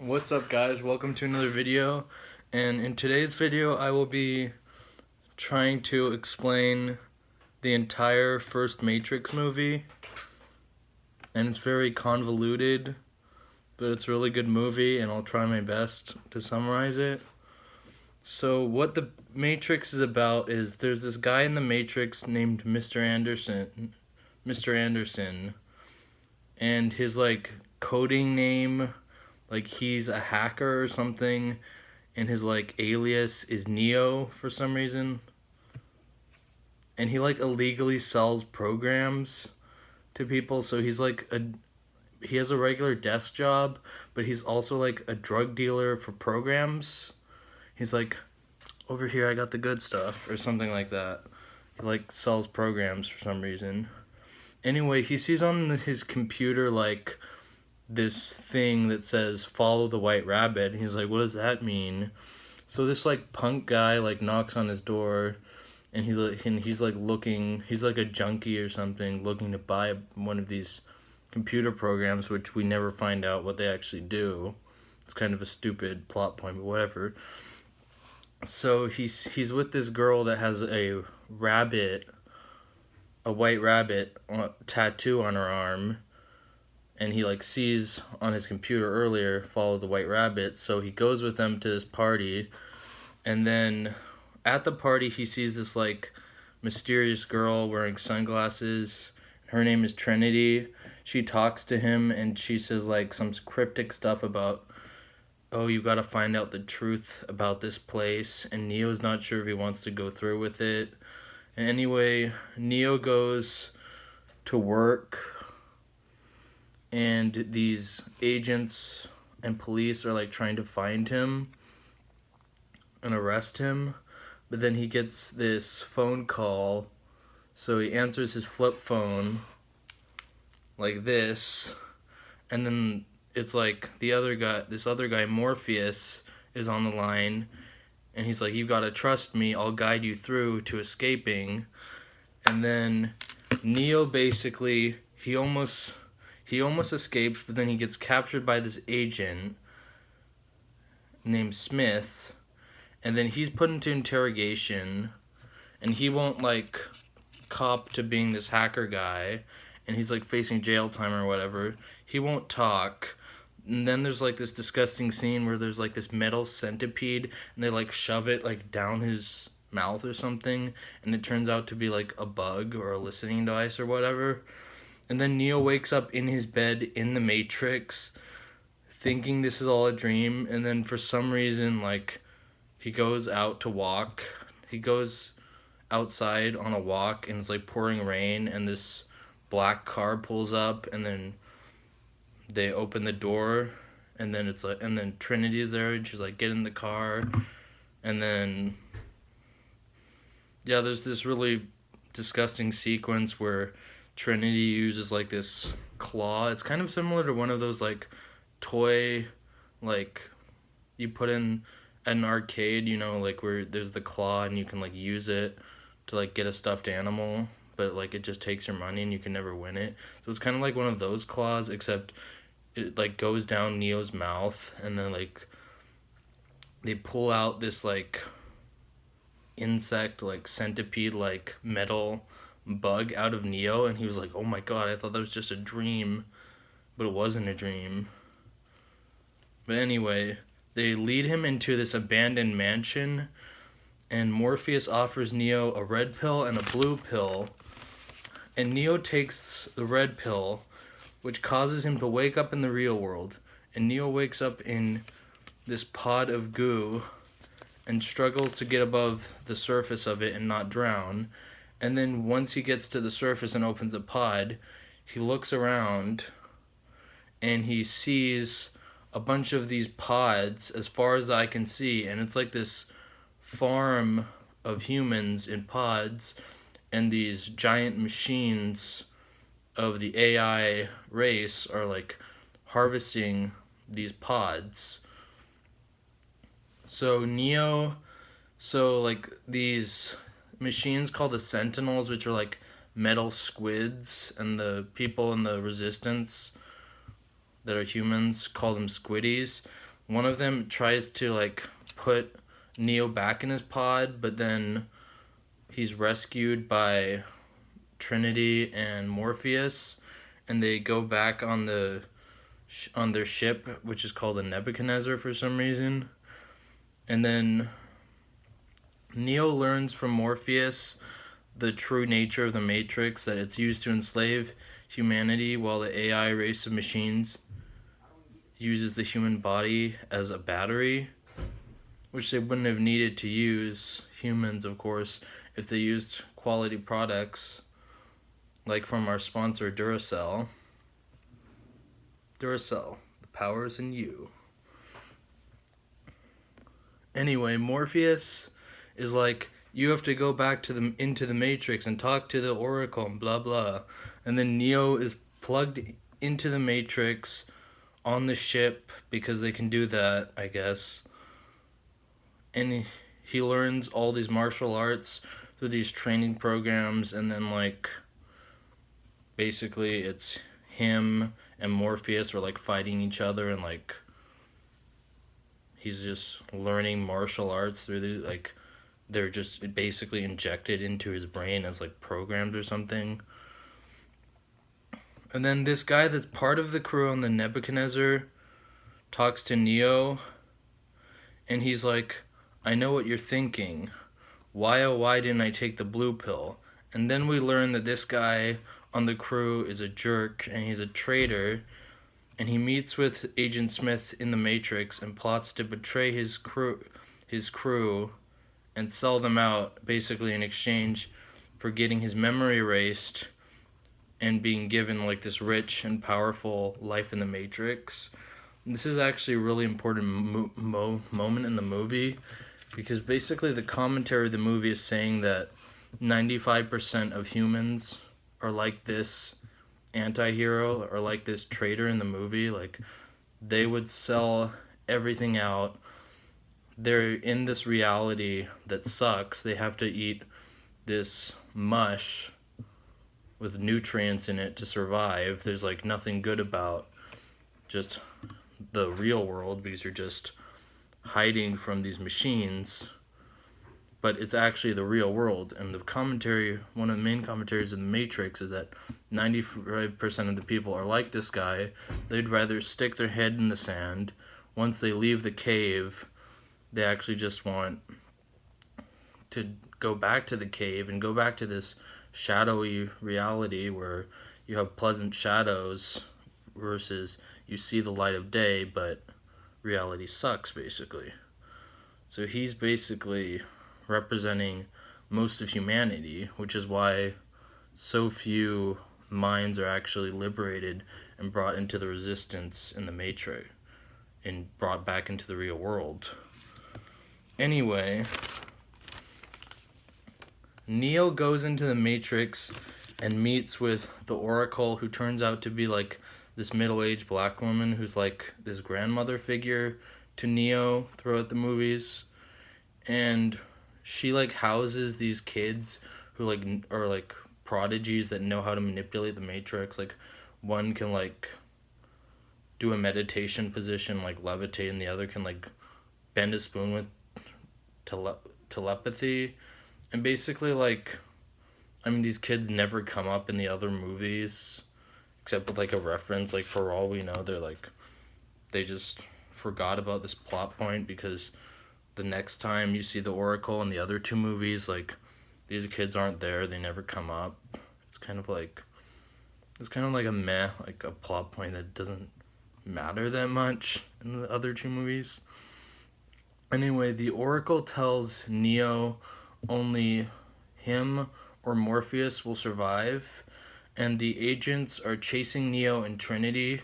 What's up, guys? Welcome to another video, and in today's video I will be trying to explain the entire first Matrix movie, and it's very convoluted, but it's a really good movie and I'll try my best to summarize it. So what the Matrix is about is there's this guy in the Matrix named Mr. Anderson, and his coding name, he's a hacker or something, and his alias is Neo for some reason. And he illegally sells programs to people, so he has a regular desk job, but he's also a drug dealer for programs. He's like, over here I got the good stuff or something like that. He sells programs for some reason. Anyway, he sees on his computer this thing that says follow the white rabbit, and he's like, what does that mean? So this punk guy knocks on his door, and he's looking, he's like a junkie or something, looking to buy one of these computer programs, which we never find out what they actually do. It's kind of a stupid plot point, but whatever. So he's with this girl that has a white rabbit tattoo on her arm, and he sees on his computer earlier, follow the white rabbit. So he goes with them to this party, and then at the party he sees this mysterious girl wearing sunglasses. Her name is Trinity. She talks to him and she says some cryptic stuff about, oh, you gotta find out the truth about this place, and Neo's not sure if he wants to go through with it. And anyway, Neo goes to work, and these agents and police are trying to find him and arrest him. But then he gets this phone call, so he answers his flip phone like this, and then it's this other guy, Morpheus, is on the line, and he's like, you gotta trust me, I'll guide you through to escaping. And then Neo basically, he almost escapes, but then he gets captured by this agent named Smith, and then he's put into interrogation, and he won't cop to being this hacker guy, and he's facing jail time or whatever. He won't talk. And then there's this disgusting scene where there's this metal centipede, and they shove it down his mouth or something, and it turns out to be a bug or a listening device or whatever. And then Neo wakes up in his bed in the Matrix, thinking this is all a dream, and then for some reason he goes out to walk. He goes outside on a walk, and it's pouring rain, and this black car pulls up, and then they open the door, and then and then Trinity is there, and she's get in the car. And then there's this really disgusting sequence where Trinity uses this claw. It's kind of similar to one of those toy you put in at an arcade, where there's the claw and you can use it to get a stuffed animal, but it just takes your money and you can never win it. So it's kind of one of those claws, except it goes down Neo's mouth, and then they pull out this insect centipede metal bug out of Neo, and he was like, oh my god, I thought that was just a dream, but it wasn't a dream. But anyway, they lead him into this abandoned mansion, and Morpheus offers Neo a red pill and a blue pill, and Neo takes the red pill, which causes him to wake up in the real world. And Neo wakes up in this pod of goo and struggles to get above the surface of it and not drown. And then once he gets to the surface and opens the pod, he looks around and he sees a bunch of these pods as far as I can see, and it's this farm of humans in pods, and these giant machines of the AI race are harvesting these pods. So these machines called the Sentinels, which are metal squids, and the people in the Resistance that are humans call them squiddies. one of them tries to like put Neo back in his pod, but then he's rescued by Trinity and Morpheus, and they go back on their ship, which is called a Nebuchadnezzar for some reason. And then Neo learns from Morpheus the true nature of the Matrix, that it's used to enslave humanity, while the AI race of machines uses the human body as a battery, which they wouldn't have needed to use humans, of course, if they used quality products like from our sponsor Duracell. Duracell, the power's in you. Anyway, Morpheus is like, you have to go back to into the Matrix and talk to the Oracle and blah blah. And then Neo is plugged into the Matrix on the ship because they can do that, I guess. And he learns all these martial arts through these training programs, and then like basically it's him and Morpheus are like fighting each other, and like he's just learning martial arts through the like they're just basically injected into his brain as like programs or something. And then this guy that's part of the crew on the Nebuchadnezzar talks to Neo, and he's like, I know what you're thinking. Why, oh, why didn't I take the blue pill? And then we learn that this guy on the crew is a jerk, and he's a traitor, and he meets with Agent Smith in the Matrix and plots to betray his crew and sell them out, basically in exchange for getting his memory erased and being given like this rich and powerful life in the Matrix. And this is actually a really important moment in the movie, because basically the commentary of the movie is saying that 95% of humans are like this anti-hero or like this traitor in the movie. Like, they would sell everything out. They're in this reality that sucks. They have to eat this mush with nutrients in it to survive. There's like nothing good about just the real world, because you're just hiding from these machines, but it's actually the real world. And the commentary, one of the main commentaries of the Matrix, is that 95% of the people are like this guy. They'd rather stick their head in the sand. Once they leave the cave, they actually just want to go back to the cave and go back to this shadowy reality where you have pleasant shadows versus you see the light of day, but reality sucks, basically. So he's basically representing most of humanity, which is why so few minds are actually liberated and brought into the resistance in the Matrix and brought back into the real world. Anyway, Neo goes into the Matrix and meets with the Oracle, who turns out to be like this middle-aged black woman who's like this grandmother figure to Neo throughout the movies. And she like houses these kids who like are like prodigies that know how to manipulate the Matrix. Like, one can like do a meditation position, like levitate, and the other can like bend a spoon with telepathy. And basically, like, I mean, these kids never come up in the other movies except with like a reference. Like, for all we know, they're like, they just forgot about this plot point, because the next time you see the Oracle in the other two movies, like, these kids aren't there. They never come up. It's kind of like a meh, like a plot point that doesn't matter that much in the other two movies. Anyway, the Oracle tells Neo only him or Morpheus will survive, and the agents are chasing Neo and Trinity,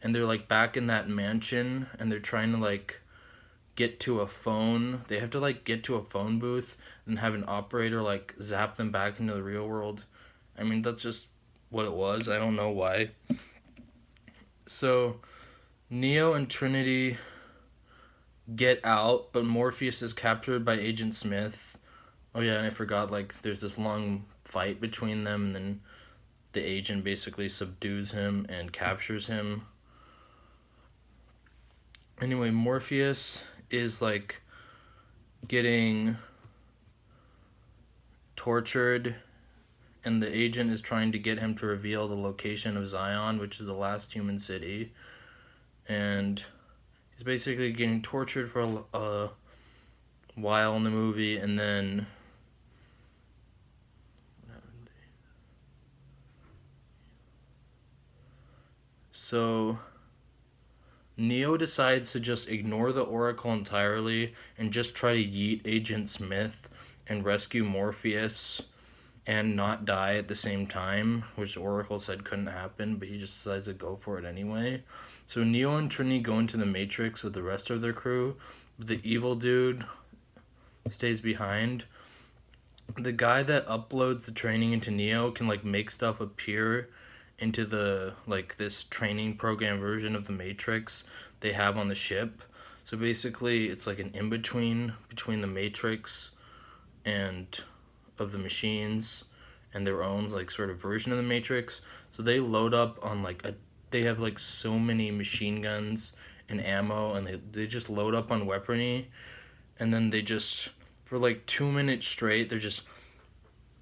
and they're like back in that mansion, and they're trying to like get to a phone. They have to like get to a phone booth and have an operator like zap them back into the real world. I mean, that's just what it was. I don't know why. So Neo and Trinity get out, but Morpheus is captured by Agent Smith. Oh yeah, and I forgot, like, there's this long fight between them, and then the agent basically subdues him and captures him. Anyway, Morpheus is like getting tortured, and the agent is trying to get him to reveal the location of Zion, which is the last human city. And he's basically getting tortured for a while in the movie, and then so Neo decides to just ignore the Oracle entirely and just try to yeet Agent Smith and rescue Morpheus and not die at the same time, which the Oracle said couldn't happen, but he just decides to go for it anyway. So Neo and Trinity go into the Matrix with the rest of their crew, but the evil dude stays behind. The guy that uploads the training into Neo can like make stuff appear into the like this training program version of the Matrix they have on the ship. So basically it's like an in-between between the Matrix and of the machines and their own like sort of version of the Matrix. So they load up on they have like so many machine guns and ammo, and they just load up on weaponry, and then they just for like 2 minutes straight they're just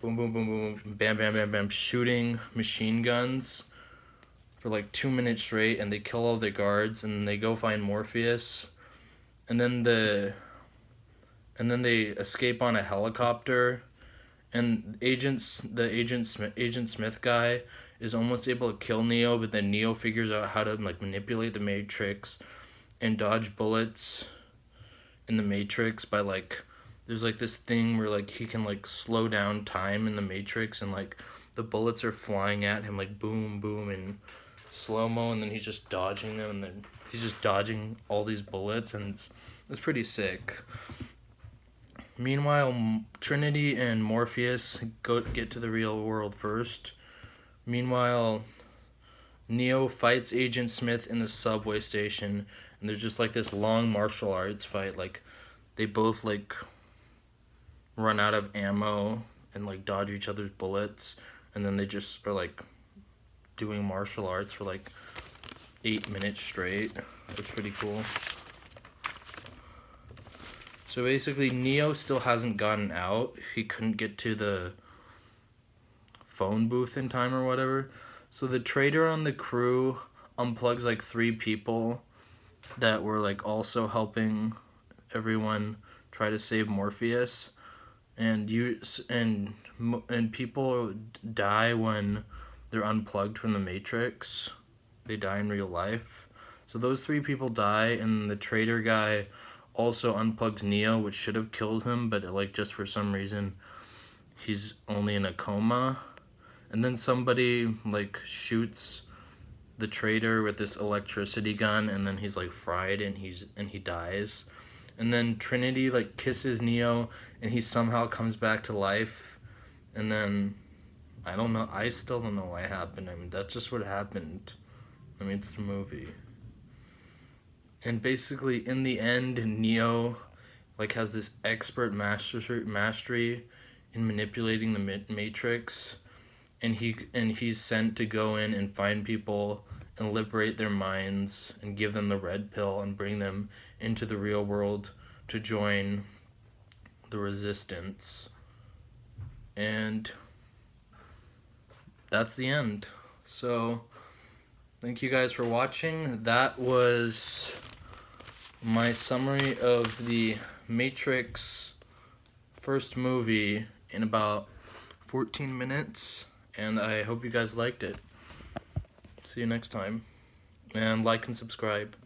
boom boom boom boom bam bam bam bam shooting machine guns for like 2 minutes straight, and they kill all the guards, and they go find Morpheus, and then they escape on a helicopter, and Agent Smith guy is almost able to kill Neo, but then Neo figures out how to like manipulate the Matrix and dodge bullets in the Matrix by like there's like this thing where like he can like slow down time in the Matrix, and like the bullets are flying at him like boom boom in slow-mo, and then he's just dodging them, and then he's just dodging all these bullets, and it's pretty sick. Meanwhile, Trinity and Morpheus get to the real world first. Meanwhile, Neo fights Agent Smith in the subway station, and there's just like this long martial arts fight. Like they both like run out of ammo and like dodge each other's bullets, and then they just are like doing martial arts for like 8 minutes straight. It's pretty cool. So basically, Neo still hasn't gotten out. He couldn't get to the phone booth in time or whatever. So the traitor on the crew unplugs like 3 people that were like also helping everyone try to save Morpheus, and people die when they're unplugged from the Matrix. They die in real life. So those 3 people die, and the traitor guy also unplugs Neo, which should have killed him, but like just for some reason he's only in a coma. And then somebody like shoots the traitor with this electricity gun, and then he's like fried, and he dies. And then Trinity like kisses Neo, and he somehow comes back to life. And then I don't know, I still don't know what happened. I mean, that's just what happened. I mean, it's the movie. And basically, in the end, Neo like has this expert mastery in manipulating the Matrix, and he's sent to go in and find people and liberate their minds and give them the red pill and bring them into the real world to join the resistance. And that's the end. So thank you guys for watching. That was my summary of the Matrix first movie in about 14 minutes, and I hope you guys liked it. See you next time, and like and subscribe.